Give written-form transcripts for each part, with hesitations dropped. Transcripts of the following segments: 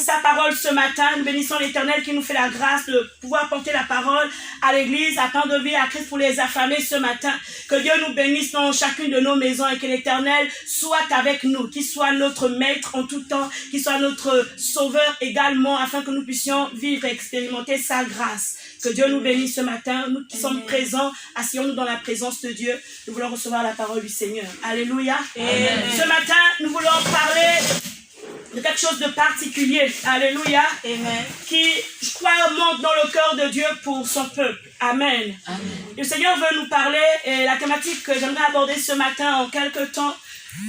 sa parole ce matin. Nous bénissons l'Éternel qui nous fait la grâce de pouvoir porter la parole à l'Église, à pain de vie, à Christ pour les affamés ce matin. Que Dieu nous bénisse dans chacune de nos maisons et que l'Éternel soit avec nous, qu'il soit notre maître en tout temps, qu'il soit notre sauveur également, afin que nous puissions vivre et expérimenter sa grâce. Que Dieu nous bénisse ce matin. Nous qui sommes présents, asseyons-nous dans la présence de Dieu. Nous voulons recevoir la parole du Seigneur. Alléluia. Amen. Ce matin, nous voulons parler de quelque chose de particulier. Alléluia. Amen. Qui, je crois, monte dans le cœur de Dieu pour son peuple. Amen. Amen. Le Seigneur veut nous parler et la thématique que j'aimerais aborder ce matin en quelques temps,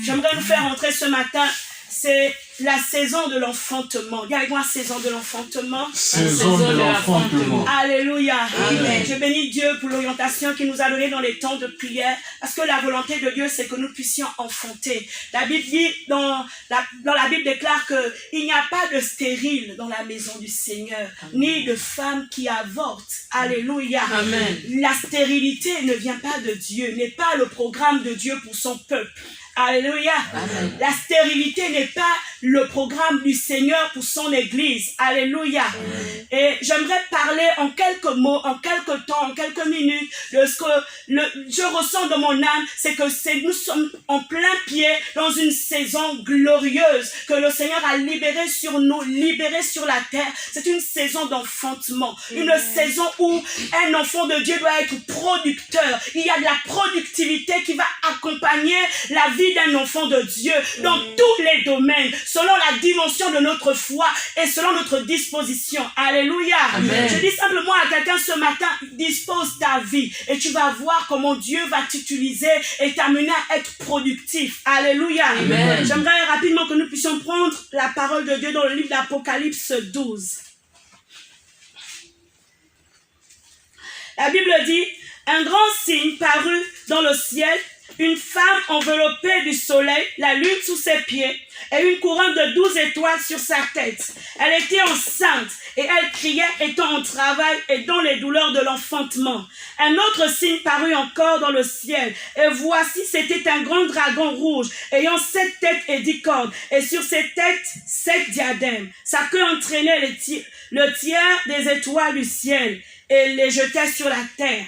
j'aimerais nous faire entrer ce matin, c'est la saison de l'enfantement. Dis avec moi, saison de l'enfantement. Saison de l'enfantement. Alléluia. Amen. Je bénis Dieu pour l'orientation qu'il nous a donnée dans les temps de prière. Parce que la volonté de Dieu, c'est que nous puissions enfanter. La Bible dit, dans la Bible déclare qu'il n'y a pas de stérile dans la maison du Seigneur, ni de femme qui avorte. Alléluia. Amen. La stérilité ne vient pas de Dieu, n'est pas le programme de Dieu pour son peuple. Alléluia. Amen. La stérilité n'est pas le programme du Seigneur pour son Église. Alléluia. Amen. Et j'aimerais parler en quelques mots, en quelques temps, en quelques minutes de ce que je ressens dans mon âme, c'est que nous sommes en plein pied dans une saison glorieuse que le Seigneur a libérée sur nous, libérée sur la terre. C'est une saison d'enfantement, une saison où un enfant de Dieu doit être producteur. Il y a de la productivité qui va accompagner la vie d'un enfant de Dieu dans tous les domaines, selon la dimension de notre foi et selon notre disposition. Alléluia. Amen. Je dis simplement à quelqu'un ce matin, dispose ta vie et tu vas voir comment Dieu va t'utiliser et t'amener à être productif. Alléluia. Amen. J'aimerais rapidement que nous puissions prendre la parole de Dieu dans le livre d'Apocalypse 12. La Bible dit, un grand signe parut dans le ciel, une femme enveloppée du soleil, la lune sous ses pieds, et une couronne de 12 étoiles sur sa tête. Elle était enceinte, et elle criait, étant en travail et dans les douleurs de l'enfantement. Un autre signe parut encore dans le ciel, et voici, c'était un grand dragon rouge, ayant 7 têtes et 10 cornes, et sur ses têtes 7 diadèmes. Sa queue entraînait le tiers des étoiles du ciel, et les jetait sur la terre.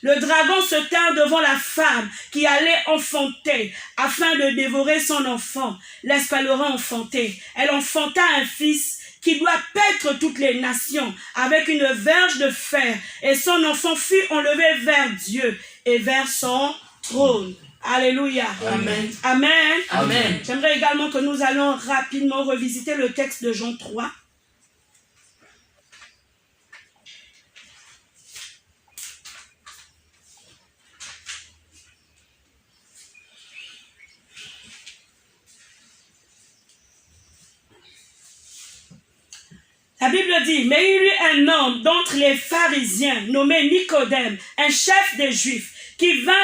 Le dragon se tint devant la femme qui allait enfanter afin de dévorer son enfant, lorsqu'elle aura enfanté. Elle enfanta un fils qui doit paître toutes les nations avec une verge de fer. Et son enfant fut enlevé vers Dieu et vers son trône. Alléluia. Amen. Amen. Amen. J'aimerais également que nous allons rapidement revisiter le texte de Jean 3. La Bible dit, mais il y eut un homme d'entre les pharisiens nommé Nicodème, un chef des Juifs, qui vint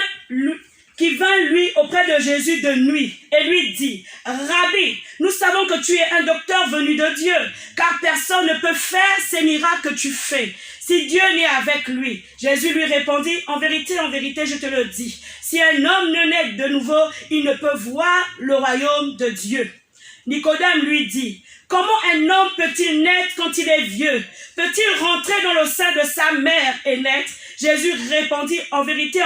lui auprès de Jésus de nuit et lui dit, Rabbi, nous savons que tu es un docteur venu de Dieu, car personne ne peut faire ces miracles que tu fais si Dieu n'est avec lui. Jésus lui répondit, en vérité, je te le dis, si un homme ne naît de nouveau, il ne peut voir le royaume de Dieu. Nicodème lui dit, comment un homme peut-il naître quand il est vieux? Peut-il rentrer dans le sein de sa mère et naître? Jésus répondit, en vérité,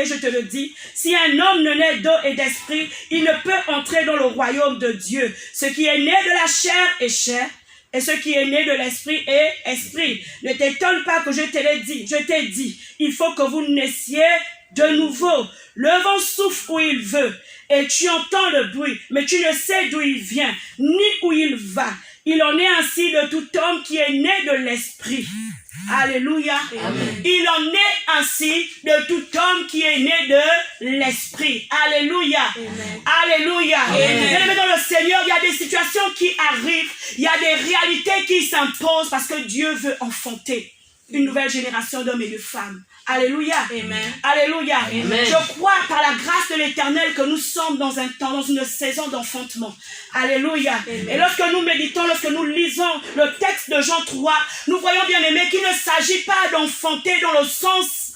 je te le dis, si un homme ne naît d'eau et d'esprit, il ne peut entrer dans le royaume de Dieu. Ce qui est né de la chair est chair, et ce qui est né de l'esprit est esprit. Ne t'étonne pas que je t'ai dit, il faut que vous naissiez de nouveau. Le vent souffle où il veut, et tu entends le bruit, mais tu ne sais d'où il vient, ni où il va. Il en est ainsi de tout homme qui est né de l'esprit. Alléluia. Amen. Il en est ainsi de tout homme qui est né de l'esprit. Alléluia. Amen. Alléluia. Amen. Dans le Seigneur, il y a des situations qui arrivent, il y a des réalités qui s'imposent parce que Dieu veut enfanter une nouvelle génération d'hommes et de femmes. Alléluia. Amen. Alléluia. Amen. Je crois par la grâce de l'Éternel que nous sommes dans un temps, dans une saison d'enfantement. Alléluia. Amen. Et lorsque nous méditons, lorsque nous lisons le texte de Jean 3, nous voyons bien aimé qu'il ne s'agit pas d'enfanter dans le sens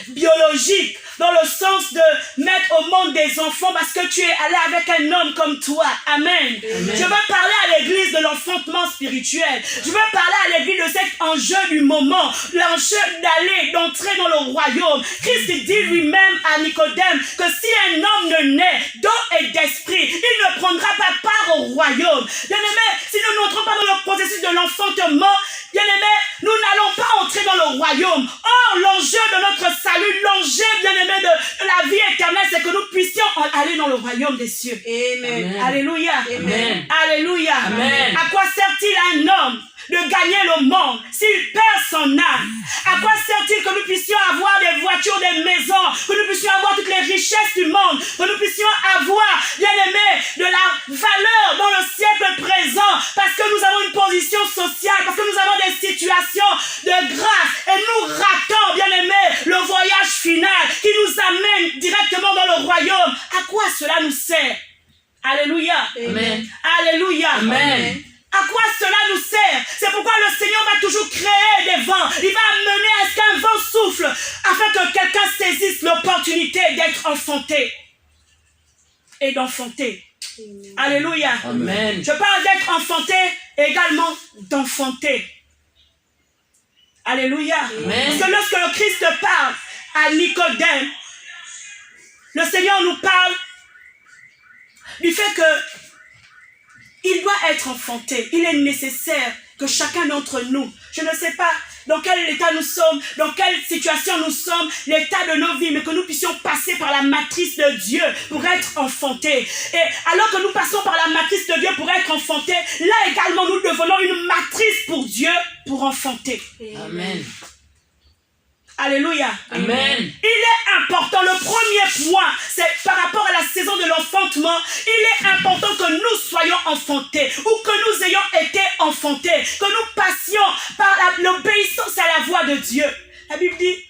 biologique, dans le sens de mettre au monde des enfants parce que tu es allé avec un homme comme toi. Amen. Amen. Je veux parler à l'église de l'enfant l'enfantement spirituel. Je veux parler à l'église de cet enjeu du moment, l'enjeu d'entrer dans le royaume. Christ dit lui-même à Nicodème que si un homme ne naît d'eau et d'esprit, il ne prendra pas part au royaume. Bien-aimés, si nous n'entrons pas dans le processus de l'enfantement, bien-aimés, nous n'allons pas entrer dans le royaume. Or, l'enjeu de notre salut, l'enjeu, bien-aimés, de la vie éternelle, c'est que nous puissions aller dans le royaume des cieux. Amen. Alléluia. Amen. Alléluia. Amen. À quoi sert-il un homme de gagner le monde s'il perd son âme? À quoi sert-il que nous puissions avoir des voitures, des maisons, que nous puissions avoir toutes les richesses du monde, que nous puissions avoir, bien-aimés, de la valeur dans le siècle présent, parce que nous avons une position sociale, parce que nous avons des situations de grâce, et nous ratons, bien-aimés, le voyage final qui nous amène directement dans le royaume. À quoi cela nous sert? Alléluia. Amen. Alléluia. Amen. À quoi cela nous sert? C'est pourquoi le Seigneur va toujours créer des vents. Il va amener à ce qu'un vent souffle afin que quelqu'un saisisse l'opportunité d'être enfanté et d'enfanter. Alléluia. Amen. Je parle d'être enfanté, également d'enfanter. Alléluia. Amen. Parce que lorsque le Christ parle à Nicodème, le Seigneur nous parle du fait que il doit être enfanté. Il est nécessaire que chacun d'entre nous, je ne sais pas dans quel état nous sommes, dans quelle situation nous sommes, l'état de nos vies, mais que nous puissions passer par la matrice de Dieu pour être enfantés. Et alors que nous passons par la matrice de Dieu pour être enfantés, là également nous devenons une matrice pour Dieu pour enfanter. Amen. Alléluia. Amen. Il est important, le premier point, c'est par rapport à la saison de l'enfantement, il est important que nous soyons enfantés ou que nous ayons été enfantés, que nous passions par l'obéissance à la voix de Dieu. La Bible dit,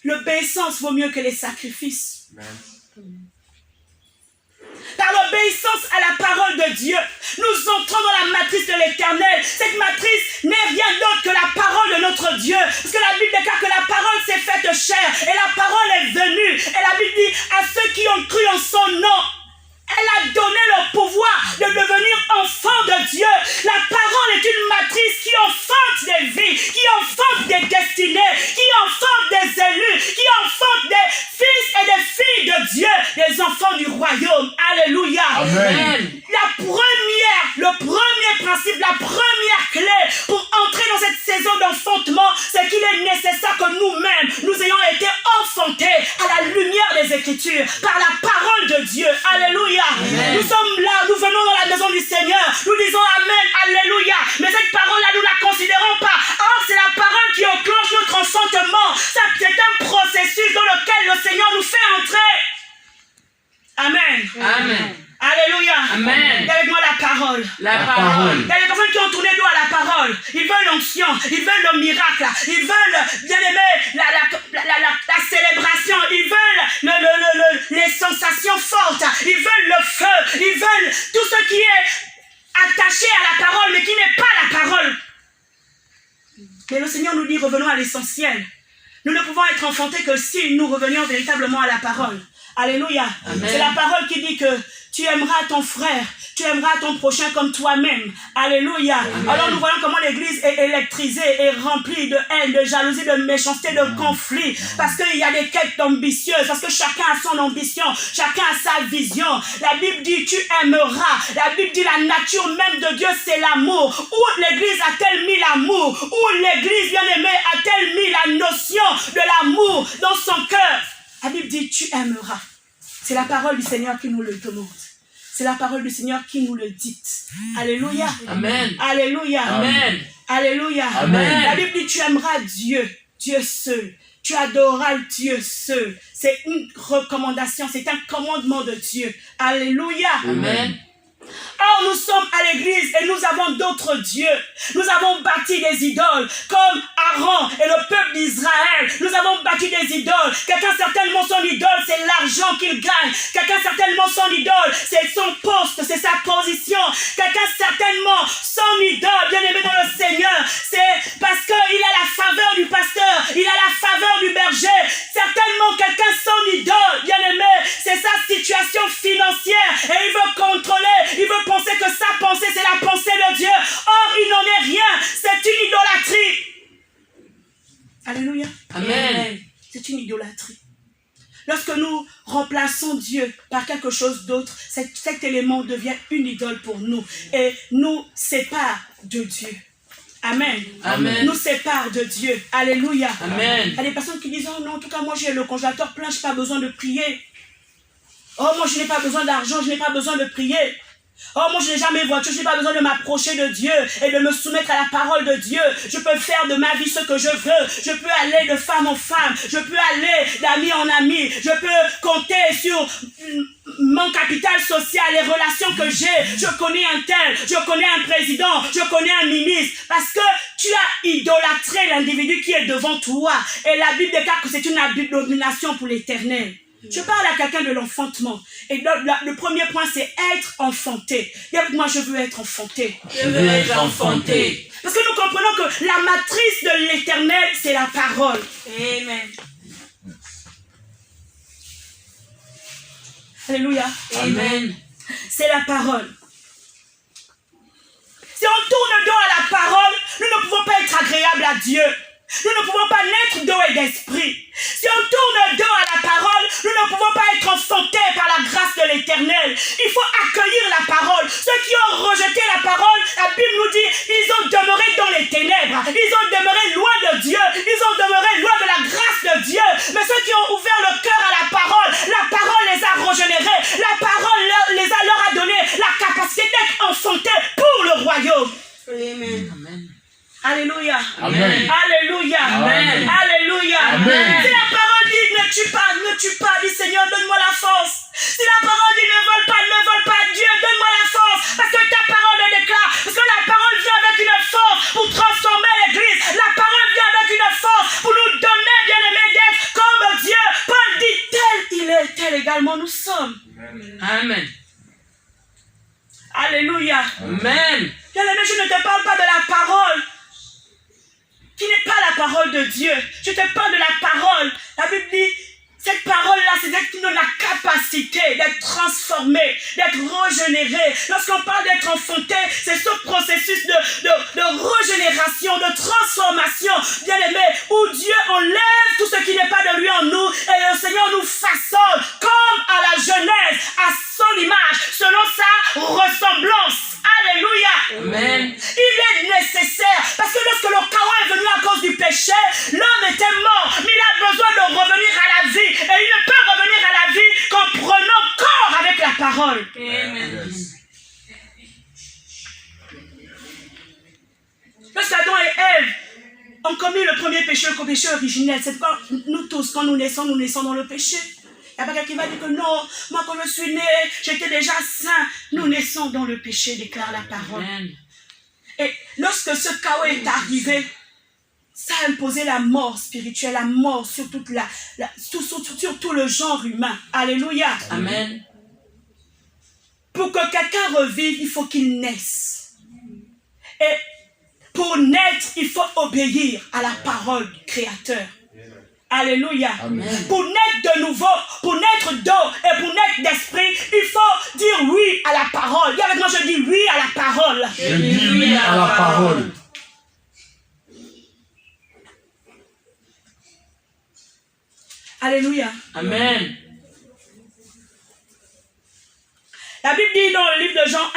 l'obéissance vaut mieux que les sacrifices. Amen. Par l'obéissance à la parole de Dieu, nous entrons dans la matrice de l'Éternel. Cette matrice n'est rien d'autre que la parole de notre Dieu. Parce que la Bible déclare que la parole s'est faite chair et la parole est venue. Et la Bible dit à ceux qui ont cru en son nom, elle a donné le pouvoir de devenir enfant de Dieu. La parole est une matrice qui enfante des vies, qui enfante des destinées, qui enfante des élus, qui enfante des fils et des filles de Dieu, des enfants du royaume. Alléluia. Amen. Le premier principe, la première clé pour entrer dans cette saison d'enfantement, c'est qu'il est nécessaire que nous-mêmes, nous ayons été enfantés à la lumière des Écritures, par la parole de Dieu. Alléluia. Amen. Nous sommes là, nous venons dans la maison du Seigneur, nous disons Amen, Alléluia. Mais cette parole-là, nous ne la considérons pas. Or, c'est la parole qui enclenche notre enfantement. Ça, c'est un processus dans lequel le Seigneur nous fait entrer. Amen. Amen. Alléluia. Amen. Et avec moi la parole. La parole. Il y a des personnes qui ont tourné dos à la parole. Ils veulent l'onction, ils veulent le miracle, ils veulent, bien aimé, la célébration, ils veulent les sensations fortes, ils veulent le feu, ils veulent tout ce qui est attaché à la parole, mais qui n'est pas la parole. Mais le Seigneur nous dit, revenons à l'essentiel. Nous ne pouvons être enfantés que si nous revenions véritablement à la parole. Alléluia. Amen. C'est la parole qui dit que tu aimeras ton frère, tu aimeras ton prochain comme toi-même. Alléluia. Amen. Alors nous voyons comment l'église est électrisée et remplie de haine, de jalousie, de méchanceté, de conflit. Parce qu'il y a des quêtes ambitieuses, parce que chacun a son ambition, chacun a sa vision. La Bible dit tu aimeras. La Bible dit la nature même de Dieu c'est l'amour. Où l'église a-t-elle mis l'amour? Où l'église bien-aimée a-t-elle mis la notion de l'amour dans son cœur? La Bible dit tu aimeras. C'est la parole du Seigneur qui nous le demande. C'est la parole du Seigneur qui nous le dit. Alléluia. Amen. Alléluia. Amen. Alléluia. Amen. La Bible dit tu aimeras Dieu, Dieu seul. Tu adoreras Dieu seul. C'est une recommandation, c'est un commandement de Dieu. Alléluia. Amen. Or, nous sommes à l'église et nous avons d'autres dieux. Nous avons bâti des idoles comme Aaron et le peuple d'Israël. Nous avons bâti des idoles. Quelqu'un certainement son idole, c'est l'argent qu'il gagne. Quelqu'un certainement son idole, c'est son poste, c'est sa position. Quelqu'un certainement son idole, bien aimé dans le Seigneur, c'est parce qu'il a la faveur du pasteur, il a la faveur du berger. Certainement quelqu'un son idole, bien aimé, c'est sa situation financière et il veut Dieu par quelque chose d'autre, cet élément devient une idole pour nous et nous sépare de Dieu. Amen. Amen. Nous sépare de Dieu. Alléluia. Amen. Il y a des personnes qui disent, oh non, en tout cas, moi j'ai le congélateur plein, je n'ai pas besoin de prier. Oh, moi je n'ai pas besoin d'argent, je n'ai pas besoin de prier. Oh, moi je n'ai jamais voiture, je n'ai pas besoin de m'approcher de Dieu et de me soumettre à la parole de Dieu. Je peux faire de ma vie ce que je veux. Je peux aller de femme en femme. Je peux aller d'ami en ami. Je peux compter sur mon capital social, les relations que j'ai. Je connais un tel, je connais un président, je connais un ministre. Parce que tu as idolâtré l'individu qui est devant toi. Et la Bible déclare que c'est une abomination pour l'Éternel. Je parle à quelqu'un de l'enfantement. Et le premier point, c'est être enfanté. Dis avec moi, je veux être enfanté. Je veux être enfanté. Parce que nous comprenons que la matrice de l'Éternel, c'est la parole. Amen. Alléluia. Amen. C'est la parole. Si on tourne le dos à la parole, nous ne pouvons pas être agréables à Dieu. Nous ne pouvons pas naître d'eau et d'esprit. Si on tourne le dos à la parole, nous ne pouvons pas être enfantés par la grâce de l'Éternel. Il faut accueillir la parole. Ceux qui ont rejeté la parole, la Bible nous dit, ils ont demeuré dans les ténèbres. Ils ont demeuré loin de Dieu. Ils ont demeuré loin de la grâce de Dieu. Mais ceux qui ont ouvert le cœur à la parole les a régénérés. La parole leur a donné la capacité d'être enfantés pour le royaume. Amen. Amen. Alléluia. Amen. Alléluia. Amen. Alléluia. Amen. Si la parole dit ne tue pas, dis Seigneur, donne-moi la force. Si la parole dit ne vole pas, Dieu, donne-moi la force. Parce que ta parole le déclare. Parce que la parole vient avec une force pour transformer l'église. La parole vient avec une force pour nous donner, bien-aimé, d'être comme Dieu. Paul dit tel il est, tel également nous sommes. Amen. Alléluia. Amen. Bien-aimé, je ne te parle pas de la parole qui n'est pas la parole de Dieu. Je te parle de la parole. La Bible dit, cette parole-là, c'est d'être qui nous donne la capacité d'être transformé, d'être régénéré. Lorsqu'on parle d'être enfanté, c'est ce processus de régénération, de transformation, bien-aimé, où Dieu enlève tout ce qui n'est pas de lui en nous et le Seigneur nous façonne comme à la Genèse, à son image, selon sa ressemblance. Alléluia. Amen. Il est nécessaire parce que lorsque le chaos est venu à cause du péché, l'homme était mort, mais il a besoin de revenir à la vie et il ne peut revenir à la vie qu'en prenant corps avec la parole. Amen. Lorsqu'Adam et Ève ont commis le premier péché, le péché originel, c'est pourquoi nous tous, quand nous naissons dans le péché. Il n'y a pas quelqu'un qui va dire que non, moi quand je suis né, j'étais déjà saint. Nous naissons dans le péché, déclare la parole. Amen. Et lorsque ce chaos est arrivé, ça a imposé la mort spirituelle, la mort sur, sur tout le genre humain. Alléluia. Amen. Pour que quelqu'un revive, il faut qu'il naisse. Et pour naître, il faut obéir à la parole du Créateur. Alléluia. Amen. Pour naître de nouveau, pour naître d'eau et pour naître d'esprit, il faut dire oui à la parole. Dis avec moi, je dis oui à la parole. Je dis oui à la parole. Alléluia. Amen. La Bible dit dans le livre de Jean 1,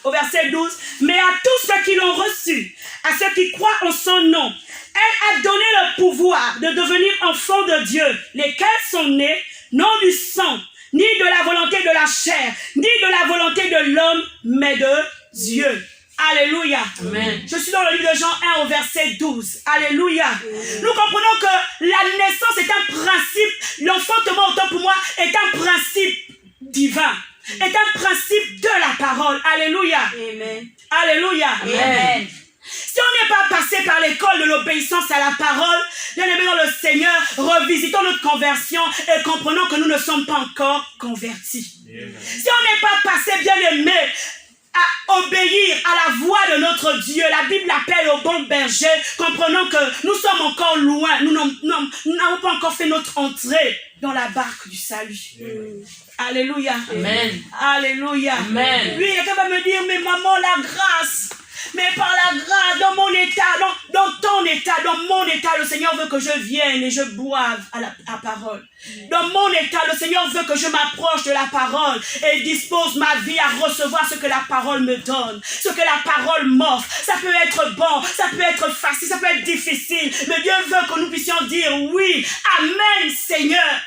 au verset 12, « Mais à tous ceux qui l'ont reçu, à ceux qui croient en son nom, elle a donné le pouvoir de devenir enfants de Dieu, lesquels sont nés, non du sang, ni de la volonté de la chair, ni de la volonté de l'homme, mais de Dieu. » Alléluia. Amen. Je suis dans le livre de Jean 1 au verset 12. Alléluia. Nous comprenons que la naissance est un principe, l'enfantement autant pour moi est un principe divin, est un principe de la parole. Alléluia. Amen. Alléluia. Amen. Si on n'est pas passé par l'école de l'obéissance à la parole, bien aimé dans le Seigneur, revisitons notre conversion et comprenons que nous ne sommes pas encore convertis. Amen. Si on n'est pas passé, bien aimé, à obéir à la voix de notre Dieu, la Bible appelle au bon berger, comprenons que nous sommes encore loin, nous n'avons pas encore fait notre entrée dans la barque du salut. Alléluia. Amen. Alléluia. Amen. Lui, il est capable de me dire, mais maman, la grâce, mais par la grâce, dans mon état, Dans ton état, dans mon état, le Seigneur veut que je vienne et je boive à la parole. Dans mon état, le Seigneur veut que je m'approche de la parole et dispose ma vie à recevoir ce que la parole me donne, ce que la parole m'offre. Ça peut être bon, ça peut être facile, ça peut être difficile, mais Dieu veut que nous puissions dire oui, amen Seigneur.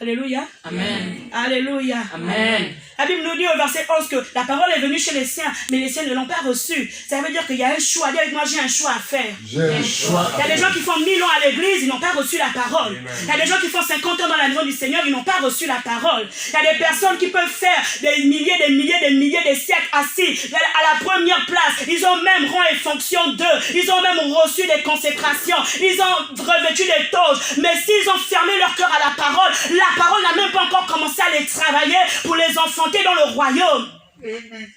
Alléluia. Amen. Alléluia. Amen. La Bible nous dit au verset 11 que la parole est venue chez les siens, mais les siens ne l'ont pas reçue. Ça veut dire qu'il y a un choix. Dis avec moi, j'ai un choix à faire. J'ai un choix. Il y a des gens qui font 1000 ans à l'église, ils n'ont pas reçu la parole. Il y a des gens qui font 50 ans dans la maison du Seigneur, ils n'ont pas reçu la parole. Il y a des personnes qui peuvent faire des milliers, des siècles assis à la première place. Ils ont même rang et fonction d'eux. Ils ont même reçu des consécrations. Ils ont revêtu des toges. Mais s'ils ont fermé leur cœur à la parole n'a même pas encore commencé à les travailler pour les enfanter dans le royaume.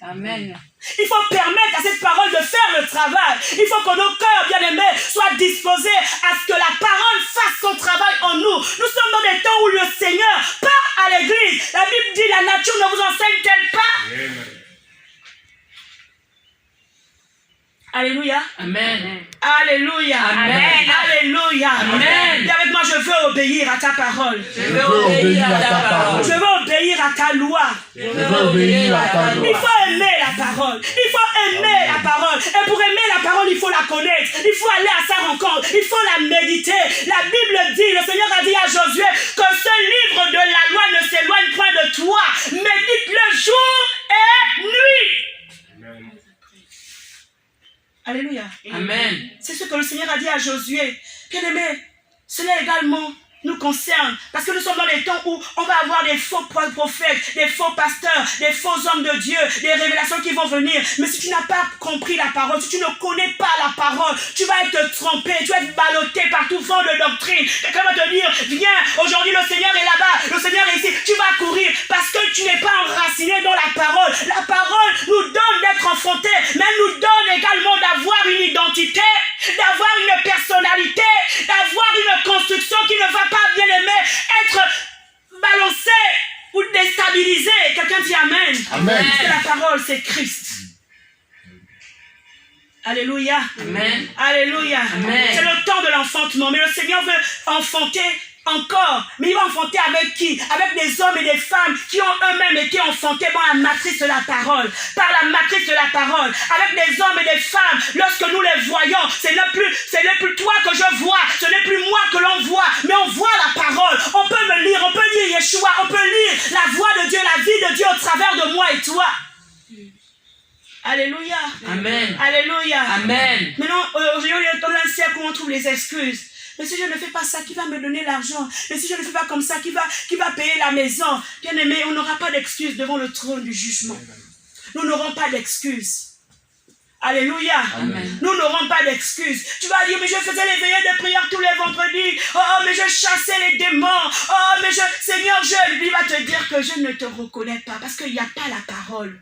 Amen. Il faut permettre à cette parole de faire le travail. Il faut que nos cœurs bien-aimés soient disposés à ce que la parole fasse son travail en nous. Nous sommes dans des temps où le Seigneur part à l'église. La Bible dit, la nature ne vous enseigne-t-elle pas? Amen. Alléluia. Amen. Alléluia. Amen. Alléluia. Amen. Dis avec moi, je veux obéir à ta parole. Je veux obéir à ta parole. Je veux obéir à ta loi. Je veux obéir à ta loi. Il faut aimer la parole. Il faut aimer la parole. Et pour aimer la parole, il faut la connaître. Il faut aller à sa rencontre. Il faut la méditer. La Bible dit, le Seigneur a dit à Josué que ce livre de la loi ne s'éloigne point de toi. Médite-le jour et nuit. Alléluia. Amen. C'est ce que le Seigneur a dit à Josué. Bien-aimé, cela également nous concerne. Parce que nous sommes dans les temps où on va avoir des faux prophètes, des faux pasteurs, des faux hommes de Dieu, des révélations qui vont venir. Mais si tu n'as pas compris la parole, si tu ne connais pas la parole, tu vas être trompé, tu vas être ballotté par tout vent de doctrine. Quelqu'un va te dire, viens, aujourd'hui le Seigneur est là-bas, le Seigneur est ici. Tu vas courir parce que tu n'es pas enraciné dans la parole. La parole nous donne d'être enfantés, mais elle nous donne également d'avoir une identité, d'avoir une personnalité, d'avoir une construction qui ne va pas, bien aimé, être balancé ou déstabilisé. Quelqu'un dit Amen. Amen. Parce que la parole, c'est Christ. Alléluia. Amen. Alléluia. Amen. C'est le temps de l'enfantement, mais le Seigneur veut enfanter encore. Mais il va enfanter avec qui? Avec des hommes et des femmes qui ont eux-mêmes été enfantés par la matrice de la parole. Par la matrice de la parole. Avec des hommes et des femmes, lorsque nous les voyons, ce n'est plus toi que je vois, ce n'est plus moi que l'on voit, mais on voit la parole. On peut me lire, on peut lire Yeshua, on peut lire la voix de Dieu, la vie de Dieu au travers de moi et toi. Alléluia. Amen. Alléluia. Amen. Maintenant, aujourd'hui, on est dans un siècle où on trouve les excuses. Mais si je ne fais pas ça, qui va me donner l'argent? Mais si je ne fais pas comme ça, qui va payer la maison? Bien aimé, on n'aura pas d'excuses devant le trône du jugement. Nous n'aurons pas d'excuses. Alléluia. Amen. Nous n'aurons pas d'excuses. Tu vas dire, mais je faisais les veillées de prière tous les vendredis. Oh, mais je chassais les démons. Oh, mais Seigneur, lui va te dire que je ne te reconnais pas parce qu'il n'y a pas la parole.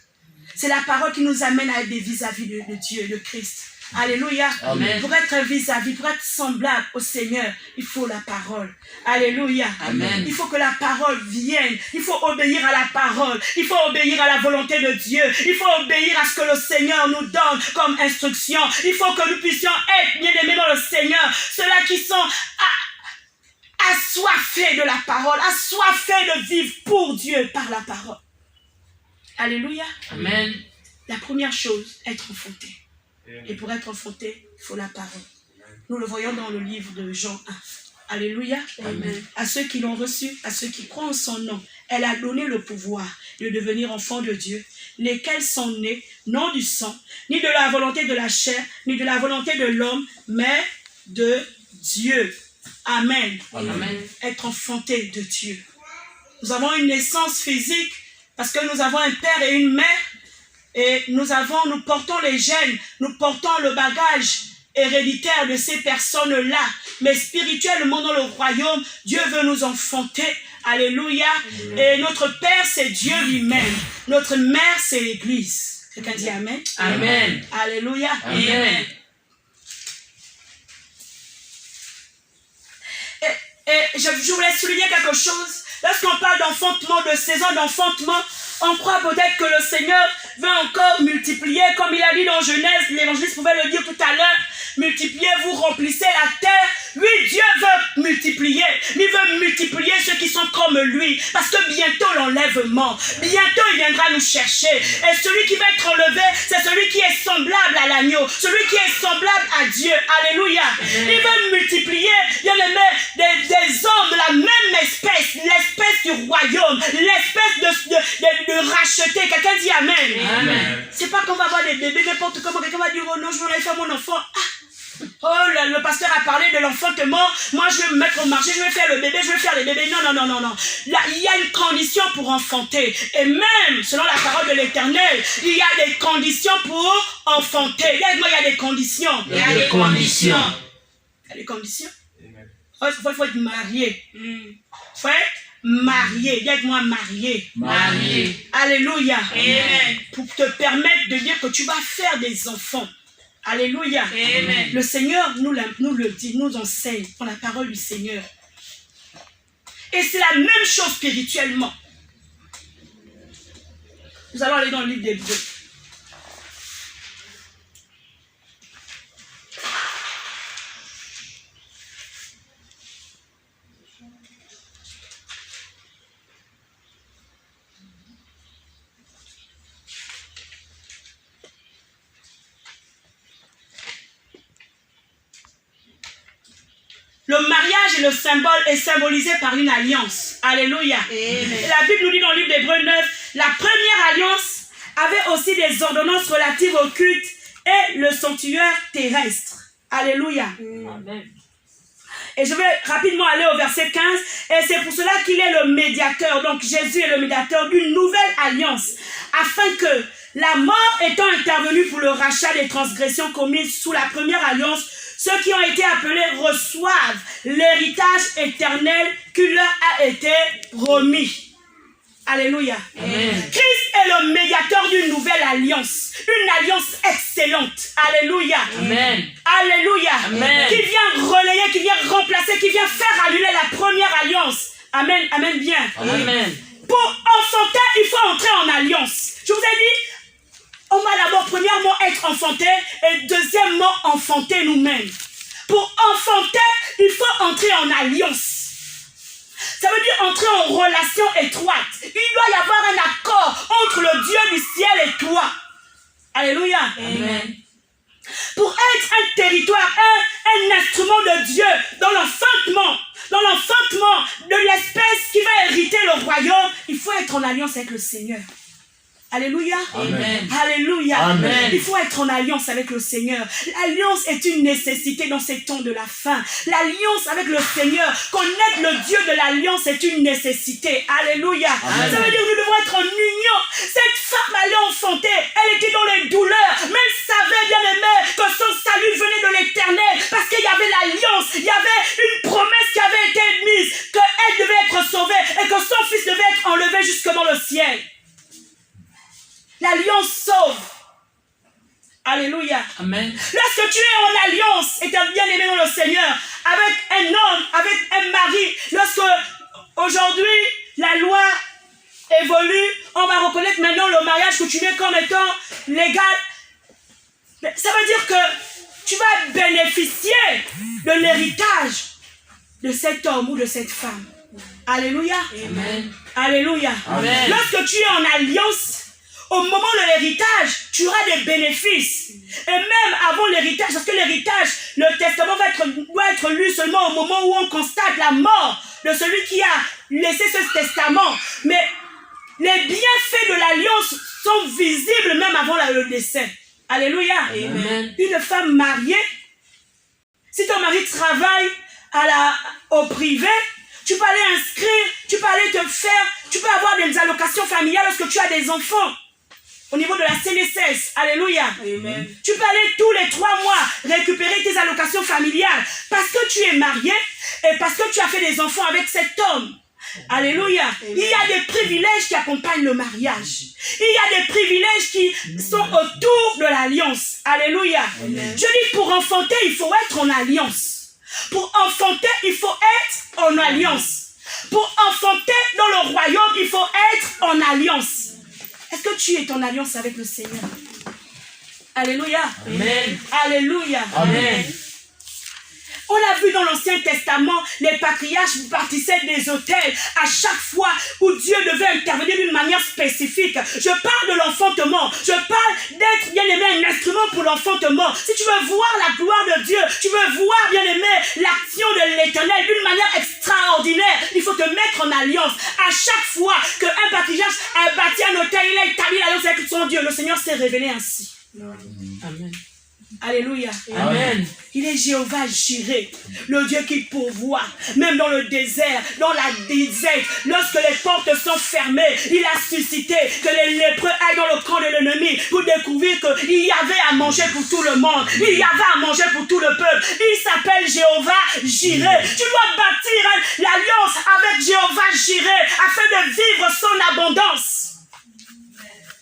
C'est la parole qui nous amène à être des vis-à-vis de Dieu, de Christ. Alléluia. Amen. Pour être vis-à-vis, pour être semblable au Seigneur, il faut la parole. Alléluia. Amen. Il faut que la parole vienne. Il faut obéir à la parole. Il faut obéir à la volonté de Dieu. Il faut obéir à ce que le Seigneur nous donne comme instruction. Il faut que nous puissions être bien-aimés dans le Seigneur. Ceux-là qui sont assoiffés de la parole, assoiffés de vivre pour Dieu par la parole. Alléluia. Amen. La première chose, être enfanté. Et pour être enfanté, il faut la parole. Nous le voyons dans le livre de Jean 1. Alléluia. Amen. À ceux qui l'ont reçu, à ceux qui croient en son nom, elle a donné le pouvoir de devenir enfants de Dieu, lesquels sont nés, non du sang, ni de la volonté de la chair, ni de la volonté de l'homme, mais de Dieu. Amen. Amen. Être enfanté de Dieu. Nous avons une naissance physique parce que nous avons un père et une mère. Et nous portons les gènes, nous portons le bagage héréditaire de ces personnes-là. Mais spirituellement dans le royaume, Dieu veut nous enfanter. Alléluia. Et notre Père, c'est Dieu lui-même. Notre mère, c'est l'Église. Quelqu'un dit Amen. Amen. Alléluia. Amen. Et je voulais souligner quelque chose. Lorsqu'on parle d'enfantement, de saison d'enfantement, On croit peut-être que le Seigneur veut encore multiplier, comme il a dit dans Genèse, l'évangéliste pouvait le dire tout à l'heure, multipliez, vous remplissez la terre. Oui, Dieu veut multiplier, mais il veut multiplier ceux qui sont comme lui, parce que bientôt l'enlèvement, bientôt il viendra nous chercher, et celui qui va être enlevé, c'est celui qui est semblable à l'agneau, celui qui est semblable à Dieu. Alléluia. Il veut multiplier, bien aimé, des hommes de la même espèce, l'espèce du royaume, l'espèce de racheter. Quelqu'un dit Amen. Amen. C'est pas qu'on va avoir des bébés n'importe comment, quelqu'un va dire oh non, je vais aller faire mon enfant. Oh, le pasteur a parlé de l'enfant que moi je vais me mettre au marché, je vais faire le bébé, je vais faire les bébés. Non. Là, il y a une condition pour enfanter. Et même, selon la parole de l'Éternel, il y a des conditions pour enfanter. Dites-moi, il y a des conditions. Il y a des conditions. Il y a des conditions. Il faut être marié. Il faut être marié. Dites-moi marié. Marié. Alléluia. Amen. Pour te permettre de dire que tu vas faire des enfants. Alléluia. Amen. Le Seigneur nous le dit, nous enseigne dans la parole du Seigneur. Et c'est la même chose spirituellement. Nous allons aller dans le livre d'Hébreux. Le mariage et le symbole est symbolisé par une alliance. Alléluia. Amen. La Bible nous dit dans le livre d'Hébreux 9, la première alliance avait aussi des ordonnances relatives au culte et le sanctuaire terrestre. Alléluia. Amen. Et je vais rapidement aller au verset 15. Et c'est pour cela qu'il est le médiateur. Donc Jésus est le médiateur d'une nouvelle alliance. Afin que la mort étant intervenue pour le rachat des transgressions commises sous la première alliance, ceux qui ont été appelés reçoivent l'héritage éternel qui leur a été promis. Alléluia. Amen. Christ est le médiateur d'une nouvelle alliance. Une alliance excellente. Alléluia. Amen. Alléluia. Amen. Qui vient relayer, qui vient remplacer, qui vient faire annuler la première alliance. Amen. Amen bien. Amen. Pour enfanter, il faut entrer en alliance. Je vous ai dit, on va d'abord, premièrement, être enfanté et deuxièmement, enfanter nous-mêmes. Pour enfanter, il faut entrer en alliance. Ça veut dire entrer en relation étroite. Il doit y avoir un accord entre le Dieu du ciel et toi. Alléluia. Amen. Pour être un territoire, un instrument de Dieu dans l'enfantement de l'espèce qui va hériter le royaume, il faut être en alliance avec le Seigneur. Alléluia. Amen. Alléluia. Amen. Il faut être en alliance avec le Seigneur. L'alliance est une nécessité dans ces temps de la fin. L'alliance avec le Seigneur, connaître le Dieu de l'alliance est une nécessité. Alléluia. Amen. Ça veut dire que nous devons être en union. Cette femme allait enfanter. Elle était dans les douleurs. Mais elle savait, bien aimé, que son salut venait de l'Éternel. Parce qu'il y avait l'alliance. Il y avait une promesse qui avait été mise. Qu'elle devait être sauvée. Et que son fils devait être enlevé jusque dans le ciel. L'alliance sauve. Alléluia. Amen. Lorsque tu es en alliance et tu es bien aimé dans le Seigneur, avec un homme, avec un mari, lorsque aujourd'hui la loi évolue, on va reconnaître maintenant le mariage coutumier comme étant légal. Ça veut dire que tu vas bénéficier de l'héritage de cet homme ou de cette femme. Alléluia. Amen. Alléluia. Amen. Lorsque tu es en alliance, au moment de l'héritage, tu auras des bénéfices. Et même avant l'héritage, parce que l'héritage, le testament doit être lu seulement au moment où on constate la mort de celui qui a laissé ce testament. Mais les bienfaits de l'alliance sont visibles même avant le décès. Alléluia. Amen. Une femme mariée, si ton mari travaille au privé, tu peux aller inscrire, tu peux aller tu peux avoir des allocations familiales lorsque tu as des enfants. Au niveau de la CNSS, alléluia. Amen. Tu peux aller tous les 3 mois récupérer tes allocations familiales parce que tu es marié et parce que tu as fait des enfants avec cet homme. Alléluia. Amen. Il y a des privilèges qui accompagnent le mariage. Il y a des privilèges qui sont autour de l'alliance. Alléluia. Amen. Je dis pour enfanter, il faut être en alliance. Pour enfanter, il faut être en alliance. Pour enfanter dans le royaume, il faut être en alliance. tu es ton alliance avec le Seigneur? Alléluia. Amen. Alléluia. Amen. On a vu dans l'Ancien Testament, les patriarches bâtissaient des autels à chaque fois où Dieu devait intervenir d'une manière spécifique. Je parle de l'enfantement. Je parle d'être, bien aimé, un instrument pour l'enfantement. Si tu veux voir la gloire de Dieu, tu veux voir, bien aimé, l'action de l'Éternel d'une manière extraordinaire, il faut te mettre en alliance. À chaque fois qu'un patriarche a bâti un autel, il a établi l'alliance avec son Dieu. Le Seigneur s'est révélé ainsi. Amen. Alléluia. Amen. Il est Jéhovah Jireh, le Dieu qui pourvoit, même dans le désert, dans la disette, lorsque les portes sont fermées, il a suscité que les lépreux aillent dans le camp de l'ennemi pour découvrir qu'il y avait à manger pour tout le monde, il y avait à manger pour tout le peuple. Il s'appelle Jéhovah Jireh. Tu dois bâtir l'alliance avec Jéhovah Jireh afin de vivre son abondance.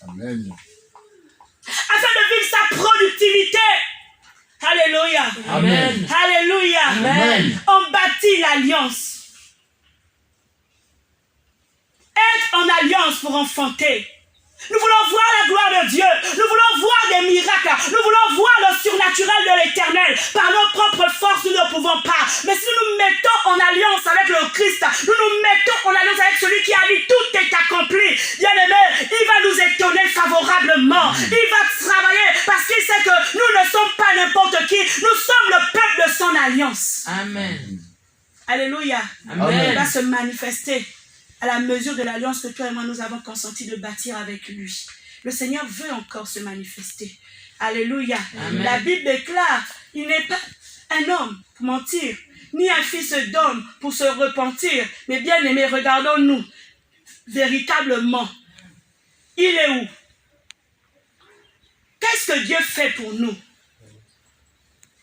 Amen. Afin de vivre sa productivité. Alléluia. Amen. Alléluia. Amen. On bâtit l'alliance. Être en alliance pour enfanter. Nous voulons voir la gloire de Dieu. Nous voulons voir des miracles. Nous voulons voir le surnaturel de l'Éternel. Par nos propres forces, nous ne pouvons pas. Mais si nous nous mettons en alliance avec le Christ, nous nous mettons en alliance avec celui qui a dit tout est accompli. Bien-aimé, il va nous étonner favorablement. Il va travailler parce qu'il sait que nous ne sommes pas n'importe qui. Nous sommes le peuple de son alliance. Amen. Alléluia. Amen. Il va se manifester à la mesure de l'alliance que toi et moi nous avons consenti de bâtir avec lui. Le Seigneur veut encore se manifester. Alléluia. Amen. La Bible déclare, il n'est pas un homme pour mentir, ni un fils d'homme pour se repentir. Mais bien aimés, regardons-nous véritablement. Il est où? Qu'est-ce que Dieu fait pour nous?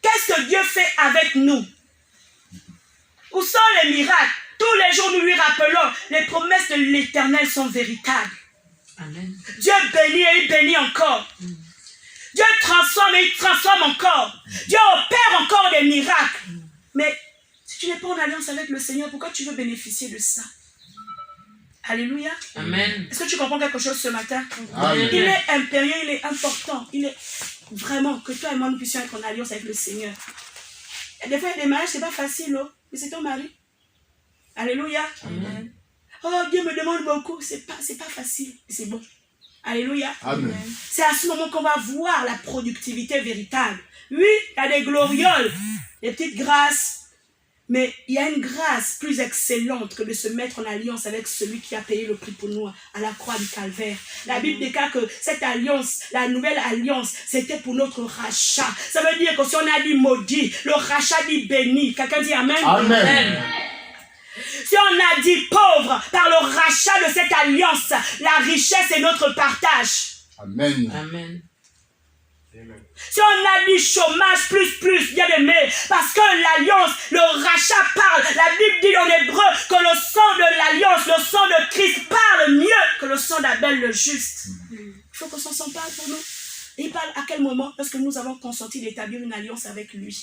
Qu'est-ce que Dieu fait avec nous? Où sont les miracles? Tous les jours, nous lui rappelons, les promesses de l'Éternel sont véritables. Amen. Dieu bénit et il bénit encore. Dieu transforme et il transforme encore. Dieu opère encore des miracles. Mais si tu n'es pas en alliance avec le Seigneur, pourquoi tu veux bénéficier de ça? Alléluia. Amen. Est-ce que tu comprends quelque chose ce matin? Amen. Il est impérieux, il est important. Il est vraiment que toi et moi, nous puissions être en alliance avec le Seigneur. Et des fois, il y a des mariages, c'est pas facile, oh. Mais c'est ton mari. Alléluia. Amen. Oh, Dieu me demande beaucoup. C'est pas facile. C'est bon. Alléluia. Amen. C'est à ce moment qu'on va voir la productivité véritable. Oui, il y a des glorioles, des petites grâces. Mais il y a une grâce plus excellente que de se mettre en alliance avec celui qui a payé le prix pour nous à la croix du Calvaire. La Bible déclare que cette alliance, la nouvelle alliance, c'était pour notre rachat. Ça veut dire que si on a dit maudit, le rachat dit béni. Quelqu'un dit amen. Amen. Si on a dit pauvre, par le rachat de cette alliance, la richesse est notre partage. Amen. Amen. Si on a dit chômage plus, bien aimé, parce que l'alliance, le rachat parle. La Bible dit en hébreu que le sang de l'alliance, le sang de Christ parle mieux que le sang d'Abel le juste. Il faut que son sang parle pour nous. Et il parle à quel moment? Parce que nous avons consenti d'établir une alliance avec lui.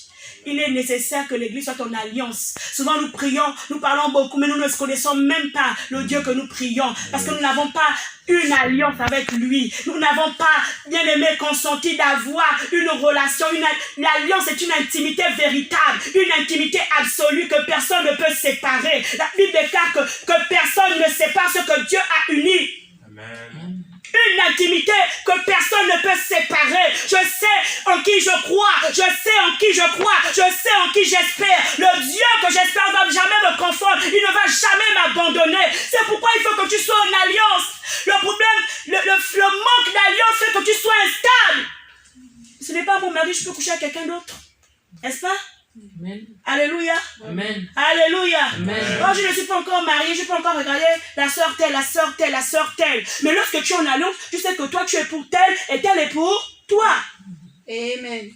Il est nécessaire que l'Église soit en alliance. Souvent nous prions, nous parlons beaucoup, mais nous ne connaissons même pas le Dieu que nous prions. Parce que nous n'avons pas une alliance avec lui. Nous n'avons pas, bien aimé, consenti d'avoir une relation. L'alliance est une intimité véritable, une intimité absolue que personne ne peut séparer. La Bible déclare que personne ne sépare ce que Dieu a uni. Amen. Une intimité que personne ne peut séparer. Je sais en qui je crois. Je sais en qui je crois. Je sais en qui j'espère. Le Dieu que j'espère ne va jamais me confondre. Il ne va jamais m'abandonner. C'est pourquoi il faut que tu sois en alliance. Le problème, le manque d'alliance fait que tu sois instable. Ce n'est pas mon mari, je peux coucher avec quelqu'un d'autre. N'est-ce pas? Amen. Alléluia. Amen. Alléluia. Amen. Oh, je ne suis pas encore mariée, je peux encore regarder la sœur telle, la sœur telle, la sœur telle. Mais lorsque tu es en alliance, tu sais que toi tu es pour telle et telle est pour toi. Amen.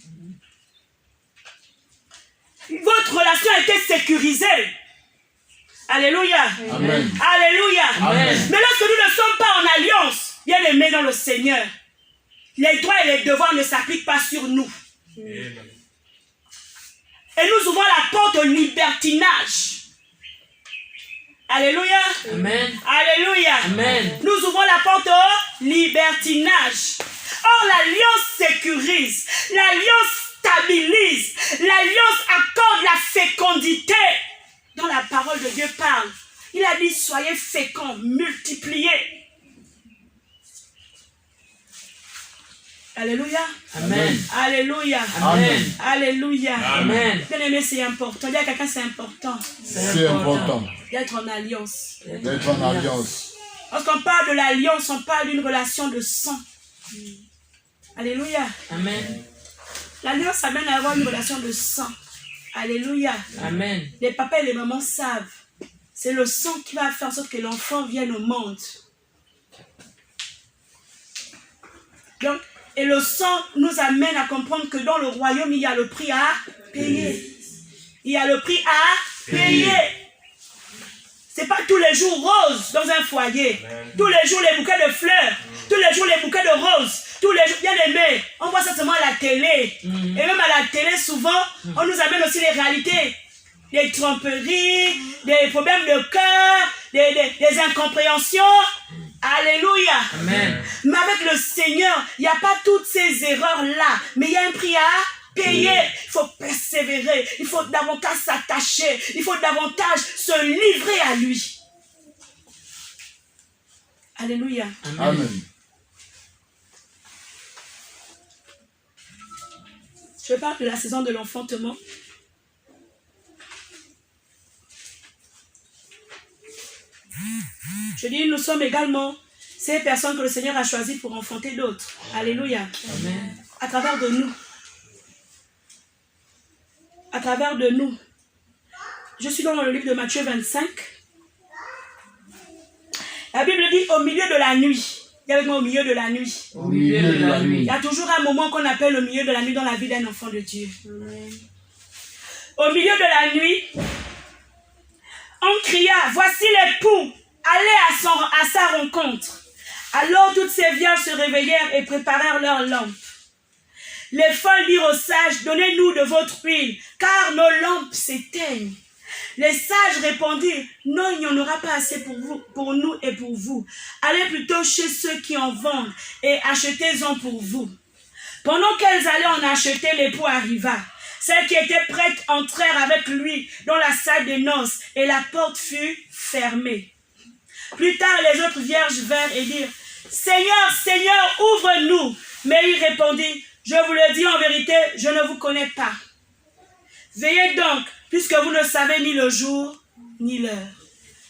Votre relation a été sécurisée. Alléluia. Amen. Alléluia. Amen. Mais lorsque nous ne sommes pas en alliance, bien aimés dans le Seigneur, les droits et les devoirs ne s'appliquent pas sur nous. Et nous ouvrons la porte au libertinage. Alléluia. Amen. Alléluia. Amen. Nous ouvrons la porte au libertinage. Or, l'alliance sécurise, l'alliance stabilise, l'alliance accorde la fécondité. Dans la parole de Dieu parle. Il a dit, soyez féconds, multipliez. Alléluia. Amen. Alléluia. Amen. Alléluia. Amen. Bien aimé, c'est important. Dis à quelqu'un, c'est important C'est important d'être en alliance. d'être en alliance. Lorsqu'on parle de l'alliance, on parle d'une relation de sang. Alléluia. Amen. L'alliance amène à avoir une relation de sang. Alléluia. Amen. Les papas et les mamans savent. C'est le sang qui va faire en sorte que l'enfant vienne au monde. Donc, et le sang nous amène à comprendre que dans le royaume, il y a le prix à payer. Il y a le prix à payer. Ce n'est pas tous les jours rose dans un foyer. Tous les jours les bouquets de fleurs. Tous les jours les bouquets de roses. Tous les jours, bien aimés, on voit ça seulement à la télé. Et même à la télé, souvent, on nous amène aussi les réalités. Des tromperies, des problèmes de cœur, des incompréhensions. Alléluia. Amen. Mais avec le Seigneur, il n'y a pas toutes ces erreurs-là. Mais il y a un prix à payer. Il faut persévérer. Il faut davantage s'attacher. Il faut davantage se livrer à lui. Alléluia. Amen. Je parle de la saison de l'enfantement. Je dis, nous sommes également ces personnes que le Seigneur a choisies pour enfanter d'autres. Alléluia. Amen. À travers de nous. À travers de nous. Je suis dans le livre de Matthieu 25. La Bible dit au milieu de la nuit. Dis avec moi, au milieu de la nuit. Au milieu de la Il nuit. y a toujours un moment qu'on appelle le milieu de la nuit dans la vie d'un enfant de Dieu. Au milieu de la nuit, on cria, voici l'époux, allez à sa rencontre. Alors toutes ces vierges se réveillèrent et préparèrent leurs lampes. Les folles dirent aux sages, donnez-nous de votre huile, car nos lampes s'éteignent. Les sages répondirent, non, il n'y en aura pas assez pour nous et pour vous. Allez plutôt chez ceux qui en vendent et achetez-en pour vous. Pendant qu'elles allaient en acheter, l'époux arriva. Celles qui étaient prêtes entrèrent avec lui dans la salle des noces et la porte fut fermée. Plus tard, les autres vierges vinrent et dirent, Seigneur, Seigneur, ouvre-nous. Mais il répondit, je vous le dis en vérité, je ne vous connais pas. Veillez donc, puisque vous ne savez ni le jour, ni l'heure.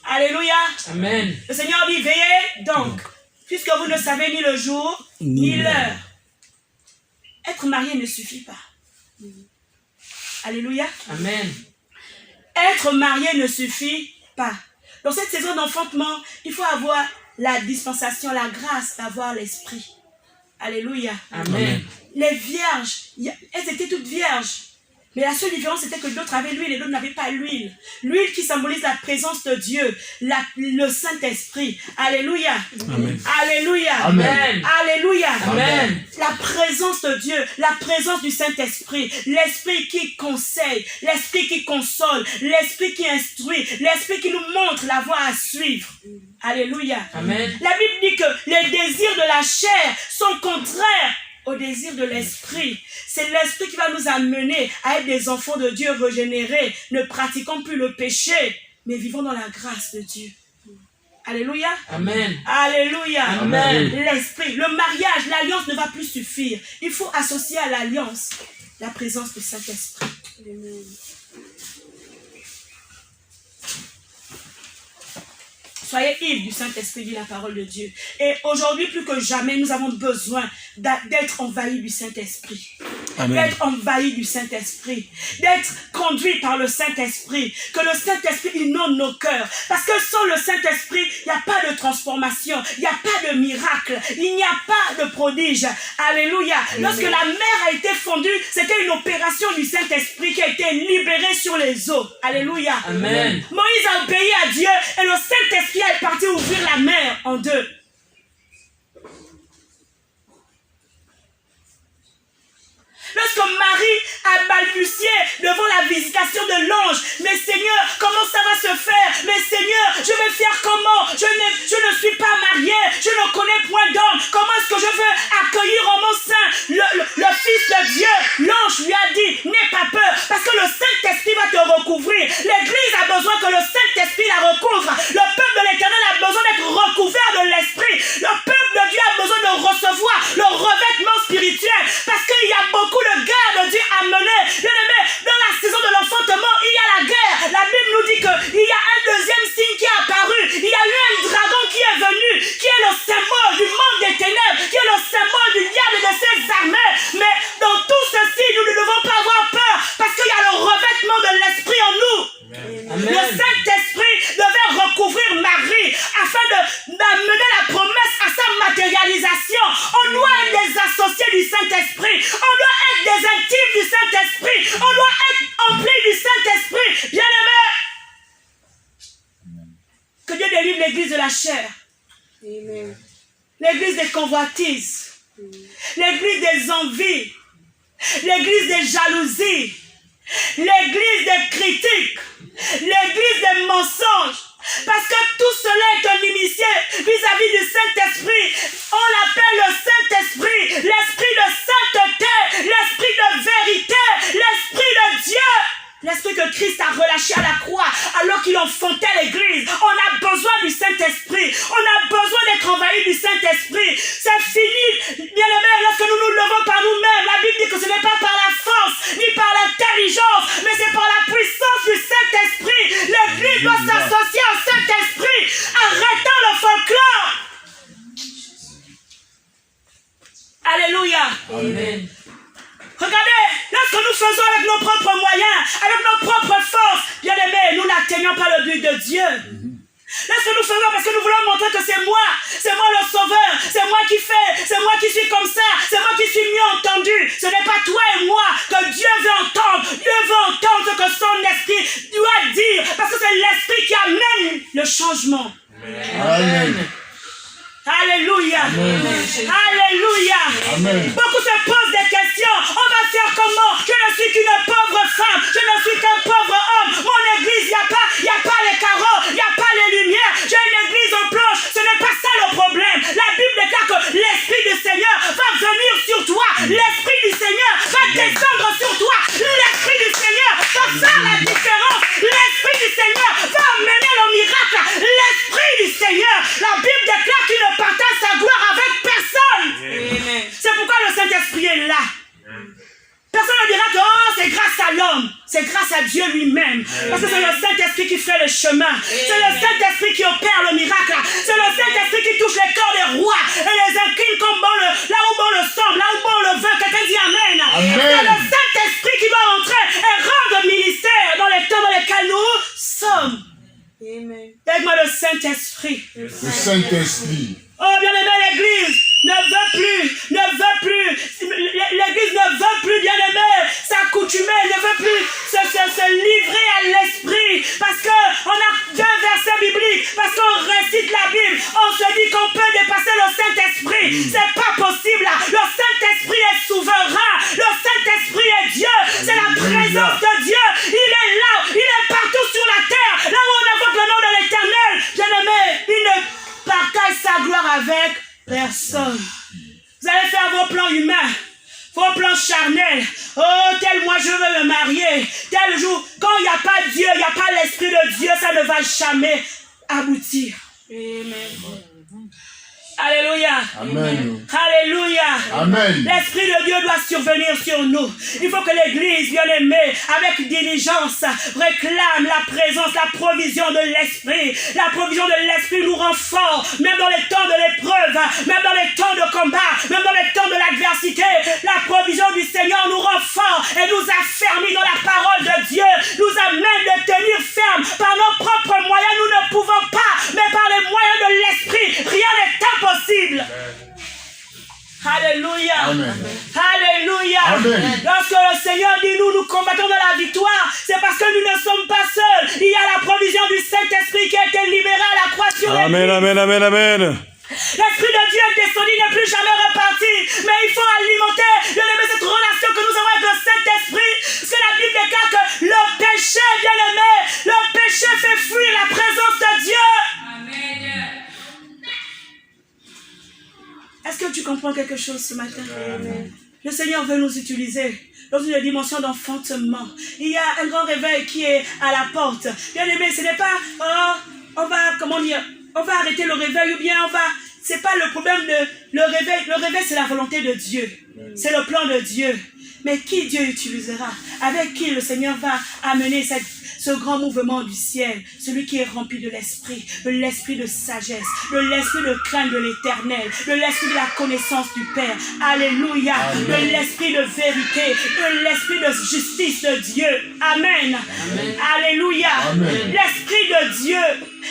Alléluia. Amen. Le Seigneur dit, veillez donc, puisque vous ne savez ni le jour, ni l'heure. Être marié ne suffit pas. Alléluia. Amen. Être marié ne suffit pas. Dans cette saison d'enfantement, il faut avoir la dispensation, la grâce d'avoir l'esprit. Alléluia. Amen. Les vierges, elles étaient toutes vierges. Mais la seule différence, c'était que d'autres avaient l'huile et d'autres n'avaient pas l'huile. L'huile qui symbolise la présence de Dieu, le Saint-Esprit. Alléluia. Amen. Alléluia. Amen. Alléluia. Amen. La présence de Dieu, la présence du Saint-Esprit, l'Esprit qui conseille, l'Esprit qui console, l'Esprit qui instruit, l'Esprit qui nous montre la voie à suivre. Alléluia. Amen. La Bible dit que les désirs de la chair sont contraires au désir de l'esprit. C'est l'esprit qui va nous amener à être des enfants de Dieu régénérés, ne pratiquant plus le péché, mais vivant dans la grâce de Dieu. Alléluia. Amen. Alléluia. Amen. L'esprit, le mariage, l'alliance ne va plus suffire. Il faut associer à l'alliance la présence du Saint-Esprit. Soyez ivres du Saint-Esprit, dit la parole de Dieu. Et aujourd'hui, plus que jamais, nous avons besoin d'être envahis du Saint-Esprit. D'être envahis du Saint-Esprit. D'être conduits par le Saint-Esprit. Que le Saint-Esprit inonde nos cœurs. Parce que sans le Saint-Esprit, il n'y a pas de transformation. Il n'y a pas de miracle. Il n'y a pas de prodige. Alléluia. Lorsque la mer a été fondue, c'était une opération du Saint-Esprit qui a été libérée sur les eaux. Alléluia. Amen. Moïse a obéi à Dieu et le Saint-Esprit est parti ouvrir la mer en deux. Lorsque Marie a balbutié devant la visitation de l'ange, mais Seigneur, comment ça va se faire? Mais Seigneur, je vais faire comment? Je ne suis pas mariée, je ne connais point d'homme. symbole du monde des ténèbres, qui est le symbole du diable et de ses armées. Mais dans tout ceci, nous ne devons pas avoir peur, parce qu'il y a le revêtement de l'esprit en nous. Amen. Le Saint-Esprit devait recouvrir Marie afin d'amener la promesse à sa matérialisation. On doit être des associés du Saint-Esprit. On doit être des intimes du Saint-Esprit. On doit être emplis du Saint-Esprit. Bien-aimés, que Dieu délivre l'église de la chair. Amen. L'église des convoitises. L'église des envies. L'église des jalousies. L'église des critiques. L'église des mensonges. Parce que tout cela est un initié vis-à-vis du Saint-Esprit. On l'appelle le Saint-Esprit, l'Esprit de sainteté, l'Esprit de vérité, l'Esprit de Dieu. L'Esprit que Christ a relâché à la croix alors qu'il enfantait l'église. On a besoin du Saint-Esprit. On a besoin d'être envahi du Saint-Esprit. C'est fini, bien-aimés, lorsque nous nous levons par nous-mêmes. La Bible dit que ce n'est pas par la force ni par l'intelligence, mais c'est par la puissance du Saint-Esprit. L'église doit s'associer au Saint-Esprit. Arrêtons le folklore. Alléluia. Amen. Regardez, lorsque nous faisons avec nos propres moyens, avec nos propres forces, bien aimés, nous n'atteignons pas le but de Dieu. Lorsque nous faisons parce que nous voulons montrer que c'est moi le sauveur, c'est moi qui fais, c'est moi qui suis comme ça, c'est moi qui suis mieux entendu. Ce n'est pas toi et moi que Dieu veut entendre. Dieu veut entendre ce que son esprit doit dire, parce que c'est l'esprit qui amène le changement. Amen. Alléluia. Amen. Alléluia. Amen. Beaucoup se posent des questions. On va faire comment? Je ne suis qu'une pauvre femme. Je ne suis qu'un pauvre homme. Mon église, il n'y a pas les carreaux. Il n'y a pas les lumières. J'ai une église en planche. Ce n'est pas ça le problème. La Bible déclare que l'Esprit du Seigneur va venir sur toi. L'Esprit du Seigneur va descendre sur toi. L'Esprit du Seigneur va faire la différence. L'Esprit du Seigneur va amener le miracle. L'Esprit du Seigneur. La Bible déclare qu'il ne partage sa gloire avec personne. Amen. C'est pourquoi le Saint-Esprit est là. Personne ne dira que oh, c'est grâce à l'homme. C'est grâce à Dieu lui-même. Parce que c'est le Saint-Esprit qui fait le chemin. C'est le Saint-Esprit qui opère le miracle. C'est le Saint-Esprit qui touche les cœurs des rois et les incline comme bon là où bon le semble, là où bon le veut. Quelqu'un dit Amen. C'est le Saint-Esprit qui va entrer et rendre ministère dans les temps dans lesquels nous sommes. Amen. Aide-moi le Saint-Esprit. Le Saint-Esprit. Oh, bien-aimé, l'Église ne veut plus. L'Église ne veut plus, bien-aimé, s'accoutumer, ne veut plus se livrer à l'Esprit. Parce qu'on a deux versets bibliques, parce qu'on récite la Bible, on se dit qu'on peut dépasser le Saint-Esprit. C'est pas possible. Le Saint-Esprit est souverain. Le Saint-Esprit est Dieu. C'est la présence de Dieu. Il est là. Il est partout sur la terre. Là où on invoque le nom de l'Éternel. Bien-aimé, il ne partage sa gloire avec personne. Vous allez faire vos plans humains, vos plans charnels. Oh, tel mois je veux me marier, tel jour. Quand il n'y a pas Dieu, il n'y a pas l'Esprit de Dieu, ça ne va jamais aboutir. Amen. Alléluia. Amen. Alléluia. Amen. L'Esprit de Dieu doit survenir sur nous. Il faut que l'Église, bien-aimée, avec diligence, réclame la présence, la provision de l'Esprit. La provision de l'Esprit nous rend forts, même dans les temps de l'épreuve, même dans les temps de combat, même dans les temps de l'adversité. La provision du Seigneur nous rend forts et nous affermit dans la parole de Dieu, nous amène de tenir ferme. Par nos propres moyens, nous ne pouvons pas, mais par les moyens de l'Esprit, rien n'est impossible. Alléluia. Amen. Alléluia. Amen. Lorsque le Seigneur dit nous combattons dans la victoire, c'est parce que nous ne sommes pas seuls. Il y a la provision du Saint-Esprit qui a été libéré à la croix sur Amen, l'église. amen, amen, amen. L'Esprit de Dieu est descendu, il n'est plus jamais reparti. Mais il faut alimenter, bien-aimé, cette relation que nous avons avec le Saint-Esprit. Parce que la Bible déclare que le péché, bien-aimé, le péché fait fuir la présence de Dieu. Est-ce que tu comprends quelque chose ce matin? Amen. Le Seigneur veut nous utiliser dans une dimension d'enfantement. Il y a un grand réveil qui est à la porte. Bien aimé, ce n'est pas, on va arrêter le réveil ou bien c'est pas le problème de le réveil. Le réveil, c'est la volonté de Dieu. C'est le plan de Dieu. Mais qui Dieu utilisera? Avec qui le Seigneur va amener ce ce grand mouvement du ciel, celui qui est rempli de l'esprit de sagesse, de l'esprit de crainte de l'éternel, de l'esprit de la connaissance du Père. Alléluia. De l'esprit de vérité, de l'esprit de justice de Dieu. Amen. Alléluia. L'esprit de Dieu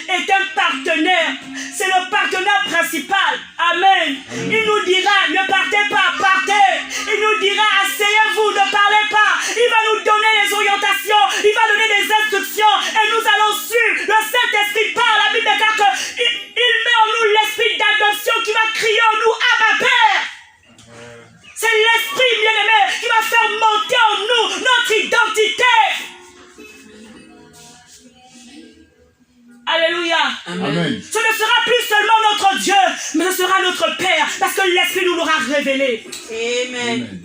est un partenaire. C'est le partenaire principal. Amen. Il nous dira, ne partez pas, partez. Il nous dira, asseyez-vous, ne parlez pas. Il va nous donner les orientations. Il va donner des instructions. Et nous allons suivre. Le Saint-Esprit parle. La Bible déclare qu'il met en nous l'esprit d'adoption qui va crier en nous, Abba Père. C'est l'esprit, bien-aimé, qui va faire monter en nous notre identité. Alléluia. Amen. Ce ne sera plus seulement notre Dieu, mais ce sera notre Père, parce que l'Esprit nous l'aura révélé. Amen.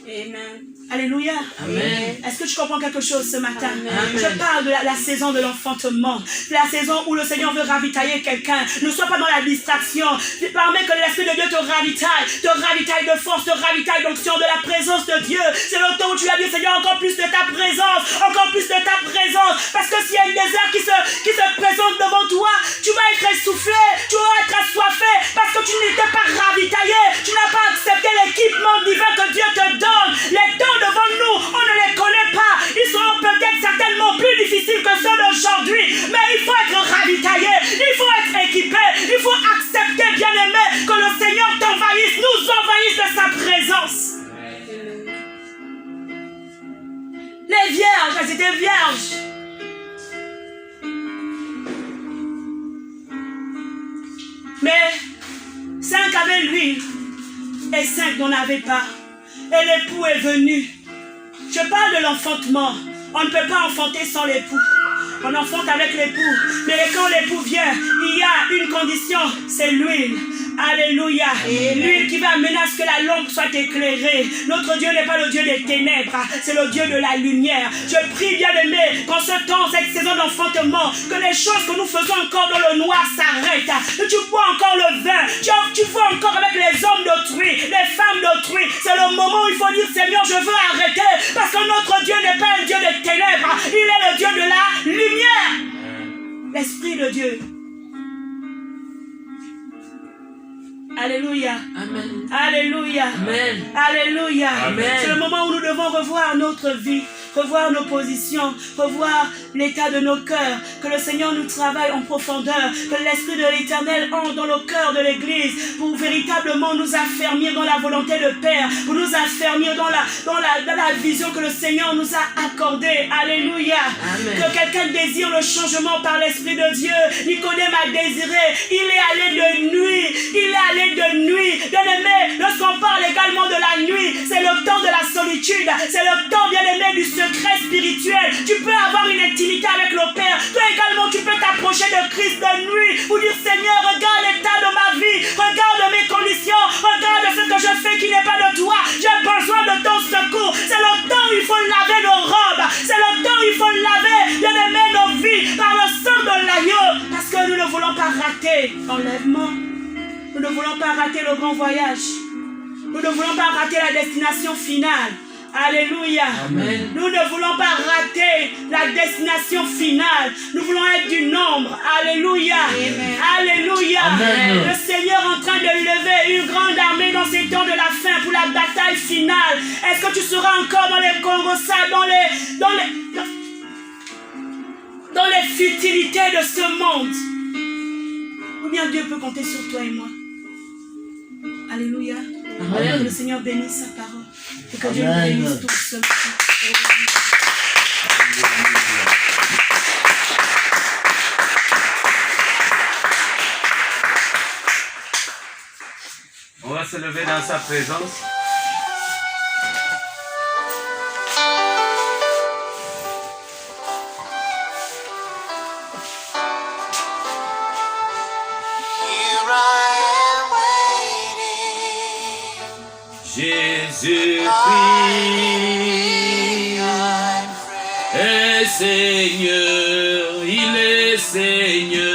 Amen. Alléluia. Amen. Est-ce que tu comprends quelque chose ce matin? Amen. Je parle de la saison de l'enfantement, la saison où le Seigneur veut ravitailler quelqu'un. Ne sois pas dans la distraction. Permets que l'Esprit de Dieu te ravitaille de force, te ravitaille d'onction, de la présence de Dieu. C'est le temps où tu vas dire, Seigneur, encore plus de ta présence, encore plus de ta présence. Parce que s'il y a un désert qui se présente devant toi, tu vas être essoufflé, tu vas être assoiffé, parce que tu n'étais pas ravitaillé, tu n'as pas accepté l'équipement divin que Dieu te donne. Les dons devant nous, on ne les connaît pas. Ils seront peut-être certainement plus difficiles que ceux d'aujourd'hui. Mais il faut être ravitaillé, il faut être équipé, il faut accepter, bien-aimé, que le Seigneur t'envahisse, nous envahisse de sa présence. Les vierges, elles étaient vierges. Mais 5 avaient l'huile et 5 n'en avaient pas. Et l'époux est venu. Je parle de l'enfantement. On ne peut pas enfanter sans l'époux. On enfante avec l'époux. Mais quand l'époux vient, il y a une condition, c'est l'huile. Alléluia. L'huile qui va amener à ce que la lampe soit éclairée. Notre Dieu n'est pas le Dieu des ténèbres, c'est le Dieu de la lumière. Je prie, bien-aimé, qu'en ce temps, cette saison d'enfantement, que les choses que nous faisons encore dans le noir s'arrêtent. Que tu bois encore le vin, tu vois encore avec les hommes d'autrui, les femmes d'autrui. C'est le moment où il faut dire, Seigneur, je veux arrêter, parce que notre Dieu n'est pas un Dieu des ténèbres, il est le Dieu de la lumière. L'Esprit de Dieu. Alléluia. Amen. Alléluia. Amen. Alléluia. Amen. C'est le moment où nous devons revoir notre vie, revoir nos positions, revoir l'état de nos cœurs, que le Seigneur nous travaille en profondeur, que l'Esprit de l'Éternel entre dans le cœur de l'Église pour véritablement nous affermir dans la volonté de Père, pour nous affermir dans la vision que le Seigneur nous a accordée. Alléluia. Amen. Que quelqu'un désire le changement par l'Esprit de Dieu. Nicodème a désiré. Il est allé de nuit. Il est allé de nuit. Bien-aimé, lorsqu'on parle également de la nuit, c'est le temps de la solitude. C'est le temps, bien-aimé, du secret spirituel. Tu peux avoir une intimité avec le Père. Toi également, tu peux t'approcher de Christ de nuit pour dire, Seigneur, regarde l'état de ma vie. Regarde mes conditions. Regarde ce que je fais qui n'est pas de toi. J'ai besoin de ton secours. C'est le temps où il faut laver nos robes. C'est le temps où il faut laver, bien-aimé, nos vies par le sang de l'agneau. Parce que nous ne voulons pas rater l'enlèvement. Nous ne voulons pas rater le grand voyage. Nous ne voulons pas rater la destination finale. Alléluia. Amen. Nous ne voulons pas rater la destination finale. Nous voulons être du nombre. Alléluia. Amen. Alléluia. Amen. Le Seigneur est en train de lever une grande armée dans ces temps de la fin pour la bataille finale. Est-ce que tu seras encore dans les Congossas, dans les futilités de ce monde? Ou bien Dieu peut compter sur toi et moi? Alléluia. Amen. Que le Seigneur bénisse sa parole. Et que Dieu nous Amen. bénisse tous ce matin. On va se lever dans sa présence. Jésus-Christ est Seigneur, il est Seigneur.